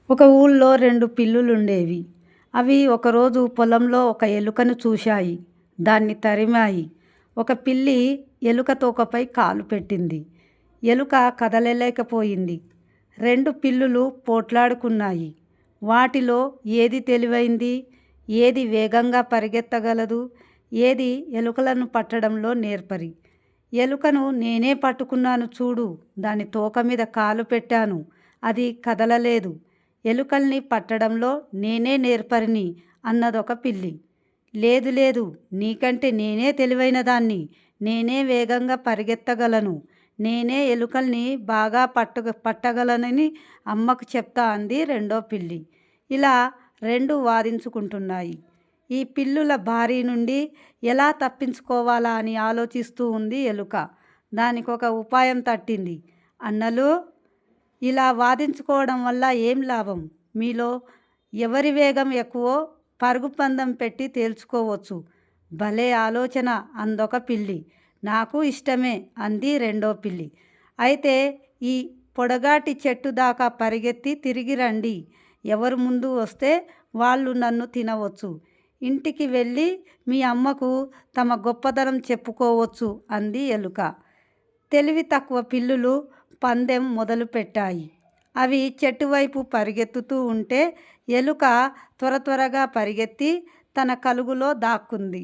ఒక ఊళ్ళో 2 పిల్లులుండేవి. అవి ఒకరోజు పొలంలో ఒక ఎలుకను చూశాయి. దాన్ని తరిమాయి. ఒక పిల్లి ఎలుక తోకపై కాలు పెట్టింది. ఎలుక కదలలేకపోయింది. 2 పిల్లులు పోట్లాడుకున్నాయి. వాటిలో ఏది తెలివైంది? ఏది వేగంగా పరిగెత్తగలదు? ఏది ఎలుకలను పట్టడంలో నేర్పరి? ఎలుకను నేనే పట్టుకున్నాను చూడు. దాని తోక మీద కాలు పెట్టాను. అది కదలలేదు. ఎలుకల్ని పట్టడంలో నేనే నేర్పరిని అన్నదొక పిల్లి. లేదు లేదు, నీకంటే నేనే తెలివైన దాన్ని. నేనే వేగంగా పరిగెత్తగలను. నేనే ఎలుకల్ని బాగా పట్టగలనని అమ్మకు చెప్తా అంది రెండో పిల్లి. ఇలా 2 వాదించుకుంటున్నాయి. ఈ పిల్లుల బారి నుండి ఎలా తప్పించుకోవాలా అని ఆలోచిస్తూ ఉంది ఎలుక. దానికొక ఉపాయం తట్టింది. అన్నలు, ఇలా వాదించుకోవడం వల్ల ఏం లాభం? మీలో ఎవరి వేగం ఎక్కువో పరుగు పందెం పెట్టి తేల్చుకోవచ్చు. భలే ఆలోచన అందొక పిల్లి. నాకు ఇష్టమే అంది రెండో పిల్లి. అయితే ఈ పొడగాటి చెట్టు దాకా పరిగెత్తి తిరిగి రండి. ఎవరు ముందు వస్తే వాళ్ళు నన్ను తినవచ్చు. ఇంటికి వెళ్ళి మీ అమ్మకు తమ గొప్పతనం చెప్పుకోవచ్చు అంది ఎలుక. తెలివి తక్కువ పిల్లులు పందెం మొదలుపెట్టాయి. అవి చెట్టు వైపు పరిగెత్తుతూ ఉంటే ఎలుక త్వరగా పరిగెత్తి తన కలుగులో దాక్కుంది.